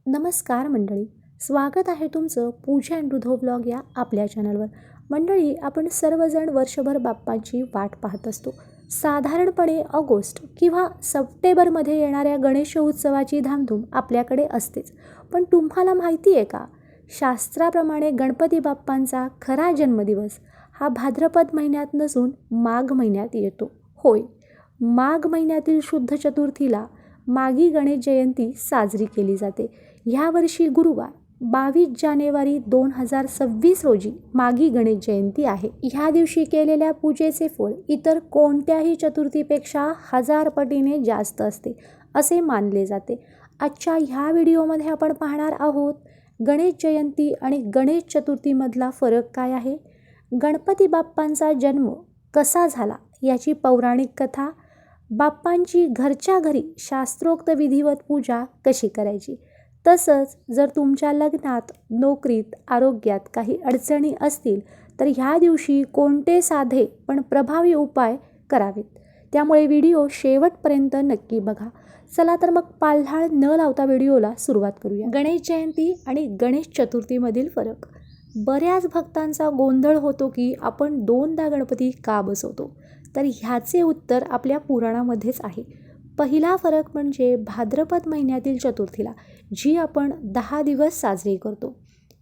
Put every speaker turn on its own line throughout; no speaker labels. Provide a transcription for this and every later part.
नमस्कार मंडळी, स्वागत आहे तुमचं पूजा अँड रुधो व्लॉग या आपल्या चॅनलवर. मंडळी, आपण सर्वजण वर्षभर बाप्पाची वाट पाहत असतो. साधारणपणे ऑगस्ट किंवा सप्टेंबरमध्ये येणाऱ्या गणेशोत्सवाची धामधूम आपल्याकडे असतेच. पण तुम्हाला माहिती आहे का, शास्त्राप्रमाणे गणपती बाप्पांचा खरा जन्मदिवस हा भाद्रपद महिन्यात नसून माघ महिन्यात येतो. होय, माघ महिन्यातील शुद्ध चतुर्थीला माघी गणेश जयंती साजरी केली जाते. ह्यावर्षी गुरुवार 22 जानेवारी 2026 रोजी माघी गणेश जयंती आहे. ह्या दिवशी केलेल्या पूजेचे फळ इतर कोणत्याही चतुर्थीपेक्षा 1000 पटीने जास्त असते असे मानले जाते. आजच्या ह्या व्हिडिओमध्ये आपण पाहणार आहोत गणेश जयंती आणि गणेश चतुर्थीमधला फरक काय आहे, गणपती बाप्पांचा जन्म कसा झाला याची पौराणिक कथा, बाप्पांची घरच्या घरी शास्त्रोक्त विधिवत पूजा कशी करायची. तसंच जर तुमच्या लग्नात, नोकरीत, आरोग्यात काही अडचणी असतील तर ह्या दिवशी कोणते साधे पण प्रभावी उपाय करावेत. त्यामुळे व्हिडिओ शेवटपर्यंत नक्की बघा. चला तर मग पालहाळ न लावता व्हिडिओला सुरुवात करूया. गणेश जयंती आणि गणेश चतुर्थीमधील फरक. बऱ्याच भक्तांचा गोंधळ होतो की आपण 2दा गणपती का बसवतो, तर ह्याचे उत्तर आपल्या पुराणामध्येच आहे. पहिला फरक म्हणजे भाद्रपद महिन्यातील चतुर्थीला, जी आपण 10 दिवस साजरी करतो.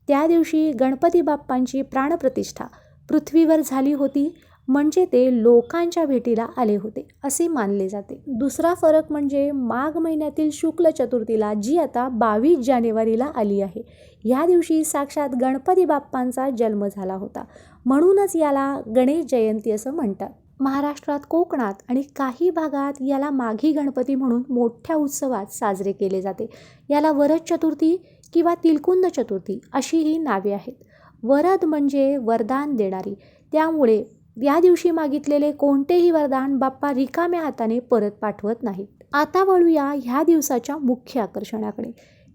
त्या दिवशी गणपती बाप्पांची प्राणप्रतिष्ठा पृथ्वीवर झाली होती, म्हणजे ते लोकांच्या भेटीला आले होते असे मानले जाते. दुसरा फरक म्हणजे माघ महिन्यातील शुक्ल चतुर्थीला, जी आता 22 जानेवारीला आली आहे. ह्या दिवशी साक्षात गणपती बाप्पांचा जन्म झाला होता, म्हणूनच याला गणेश जयंती असं म्हणतात. महाराष्ट्रात, कोकणात आणि काही भागात याला माघी गणपती म्हणून मोठ्या उत्सवात साजरे केले जाते. याला वरद चतुर्थी किंवा तिलकुंद चतुर्थी अशीही नावे आहेत. वरद म्हणजे वरदान देणारी, त्यामुळे या दिवशी मागितलेले कोणतेही वरदान बाप्पा रिकाम्या हाताने परत पाठवत नाहीत. आता वळूया ह्या दिवसाच्या मुख्य आकर्षणाकडे,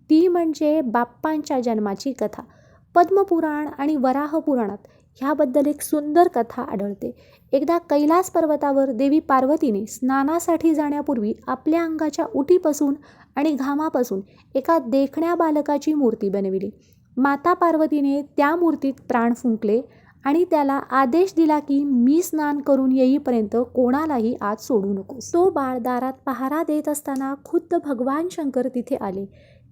ती म्हणजे बाप्पांच्या जन्माची कथा. पद्मपुराण आणि वराह पुराणात ह्याबद्दल एक सुंदर कथा आढळते. एकदा कैलास पर्वतावर देवी पार्वतीने स्नानासाठी जाण्यापूर्वी आपल्या अंगाच्या उटीपासून आणि घामापासून एका देखण्या बालकाची मूर्ती बनविली. माता पार्वतीने त्या मूर्तीत प्राण फुंकले आणि त्याला आदेश दिला की मी स्नान करून येईपर्यंत कोणालाही आत सोडू नकोस. तो बाळ दारात पहारा देत असताना खुद्द भगवान शंकर तिथे आले.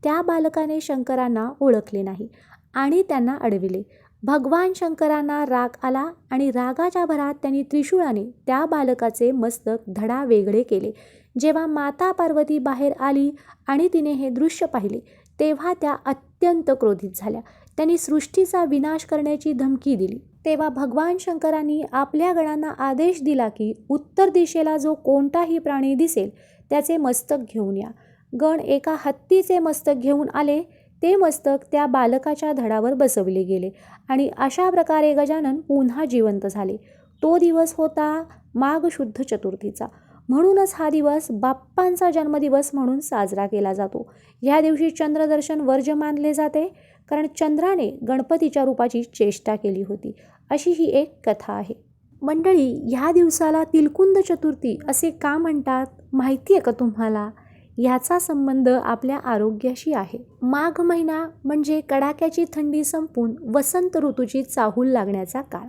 त्या बालकाने शंकरांना ओळखले नाही आणि त्यांना अडविले. भगवान शंकरांना राग आला आणि रागाच्या भरात त्यांनी त्रिशूळाने त्या बालकाचे मस्तक धडावेगळे केले. जेव्हा माता पार्वती बाहेर आली आणि तिने हे दृश्य पाहिले, तेव्हा त्या अत्यंत क्रोधित झाल्या. त्यांनी सृष्टीचा विनाश करण्याची धमकी दिली. तेव्हा भगवान शंकरांनी आपल्या गणांना आदेश दिला की उत्तर दिशेला जो कोणताही प्राणी दिसेल त्याचे मस्तक घेऊन या. गण एका हत्तीचे मस्तक घेऊन आले. ते मस्तक त्या बालकाच्या धडावर बसवले गेले आणि अशा प्रकारे गजानन पुन्हा जिवंत झाले. तो दिवस होता माघ शुद्ध चतुर्थीचा. म्हणूनच हा दिवस बाप्पांचा जन्मदिवस म्हणून साजरा केला जातो. या दिवशी चंद्रदर्शन वर्ज्य मानले जाते, कारण चंद्राने गणपतीच्या रूपाची चेष्टा केली होती, अशी ही एक कथा आहे. मंडळी, ह्या दिवसाला तिलकुंद चतुर्थी असे का म्हणतात माहिती आहे का तुम्हाला? याचा संबंध आपल्या आरोग्याशी आहे. माघ महिना म्हणजे कडाक्याची थंडी संपून वसंत ऋतूची चाहूल लागण्याचा काळ.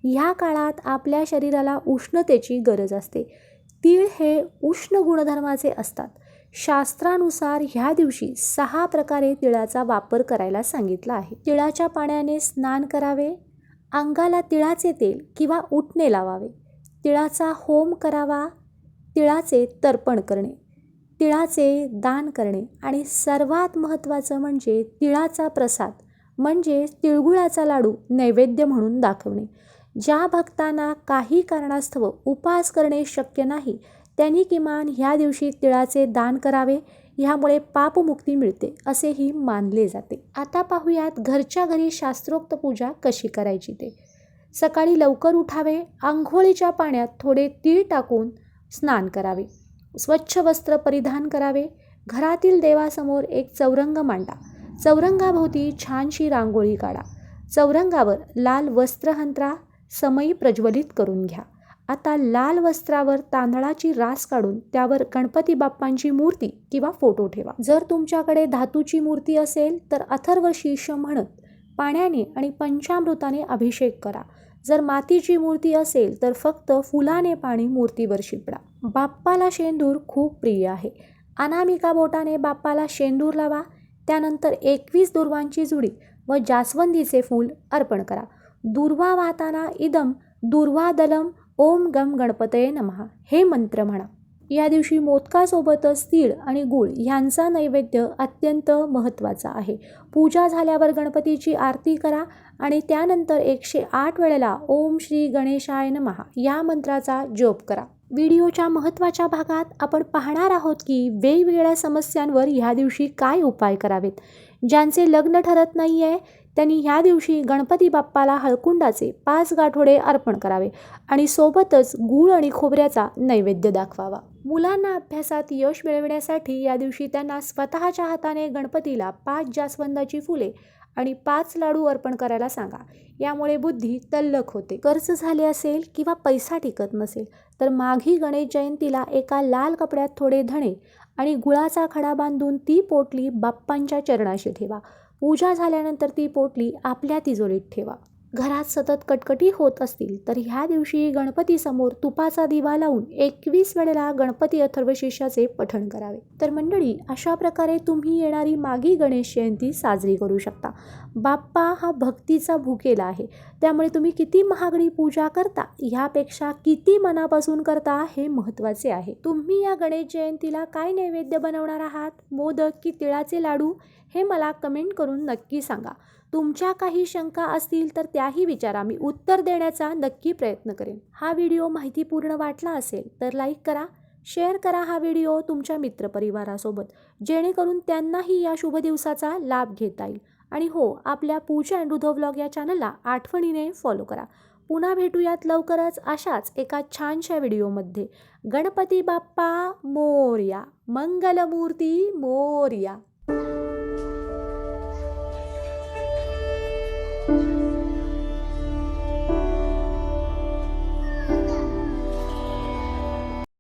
ह्या काळात आपल्या शरीराला उष्णतेची गरज असते. तीळ हे उष्ण गुणधर्माचे असतात. शास्त्रानुसार ह्या दिवशी 6 प्रकारे तिळाचा वापर करायला सांगितला आहे. तिळाच्या पाण्याने स्नान करावे, अंगाला तिळाचे तेल किंवा उटणे लावावे, तिळाचा होम करावा, तिळाचे तर्पण करणे, तिळाचे दान करणे आणि सर्वात महत्त्वाचं म्हणजे तिळाचा प्रसाद म्हणजे तिळगुळाचा लाडू नैवेद्य म्हणून दाखवणे. ज्या भक्तांना काही कारणास्तव उपवास करणे शक्य नाही, त्यांनी किमान ह्या दिवशी तिळाचे दान करावे. ह्यामुळे पापमुक्ती मिळते असेही मानले जाते. आता पाहूयात घरच्या घरी शास्त्रोक्त पूजा कशी करायची ते. सकाळी लवकर उठावे, आंघोळीच्या पाण्यात थोडे तीळ टाकून स्नान करावे, स्वच्छ वस्त्र परिधान करावे, घरातील देवासमोर एक चौरंग मांडा, चौरंगाभोवती छानशी रांगोळी काढा, चौरंगावर लाल वस्त्र अंथरा, समई प्रज्वलित करून घ्या आता लाल वस्त्रावर तांदळाची रास काढून त्यावर गणपती बाप्पांची मूर्ती किंवा फोटो ठेवा. जर तुमच्याकडे धातूची मूर्ती असेल तर अथर्व शीर्ष म्हणत पाण्याने आणि पंचामृताने अभिषेक करा. जर मातीची मूर्ती असेल तर फक्त फुलाने पाणी मूर्तीवर शिंपडा. बाप्पाला शेंदूर खूप प्रिय आहे. अनामिका बोटाने बाप्पाला शेंदूर लावा. त्यानंतर 21 दुर्वांची जुडी व जास्वंदीचे फूल अर्पण करा. दुर्वा वाहताना इदम दुर्वादलम ओम गम गणपतये नमः हे मंत्र म्हणा. या दिवशी मोदकासोबतच तीळ आणि गूळ ह्यांचा नैवेद्य अत्यंत महत्त्वाचा आहे. पूजा झाल्यावर गणपतीची आरती करा आणि त्यानंतर 108 वेळेला ओम श्री गणेशाय नमः या मंत्राचा जप करा. व्हिडिओच्या महत्त्वाच्या भागात आपण पाहणार आहोत की वेगवेगळ्या समस्यांवर ह्या दिवशी काय उपाय करावेत. ज्यांचे लग्न ठरत नाही आहे त्यांनी ह्या दिवशी गणपती बाप्पाला हळकुंडाचे 5 गाठोडे अर्पण करावे आणि सोबतच गूळ आणि खोबऱ्याचा नैवेद्य दाखवावा. मुलांना अभ्यासात यश मिळविण्यासाठी या दिवशी त्यांना स्वतःच्या हाताने गणपतीला 5 जास्वंदाची फुले आणि 5 लाडू अर्पण करायला सांगा. यामुळे बुद्धी तल्लख होते. कर्ज झाले असेल किंवा पैसा टिकत नसेल तर माघी गणेश जयंतीला एका लाल कपड्यात थोडे धणे आणि गुळाचा खडा बांधून ती पोटली बाप्पांच्या चरणाशी ठेवा. पूजा झाल्यानंतर ती पोटली आपल्या तिजोरीत ठेवा. घरात सतत कटकटी होत असतील तर ह्या दिवशी गणपतीसमोर तुपाचा दिवा लावून 21 वेळेला गणपती अथर्वशीर्षाचे पठण करावे. तर मंडळी, अशा प्रकारे तुम्ही येणारी माघी गणेश जयंती साजरी करू शकता. बाप्पा हा भक्तीचा भुकेला आहे, त्यामुळे तुम्ही किती महागडी पूजा करता ह्यापेक्षा किती मनापासून करता हे महत्त्वाचे आहे. तुम्ही या गणेश जयंतीला काय नैवेद्य बनवणार आहात? मोदक की तिळाचे लाडू? हे मला कमेंट करून नक्की सांगा. तुमच्या काही शंका असतील तर त्याही विचारा, मी उत्तर देण्याचा नक्की प्रयत्न करेन. हा व्हिडिओ माहितीपूर्ण वाटला असेल तर लाईक करा, शेअर करा हा व्हिडिओ तुमच्या मित्रपरिवारासोबत, जेणेकरून त्यांनाही या शुभ दिवसाचा लाभ घेता येईल. आणि हो, आपल्या पूजा अँड रुधो व्लॉग या चॅनलला आठवणीने फॉलो करा. पुन्हा भेटूयात लवकरच अशाच एका छानशा व्हिडिओमध्ये. गणपती बाप्पा मोरया, मंगलमूर्ती मोरया.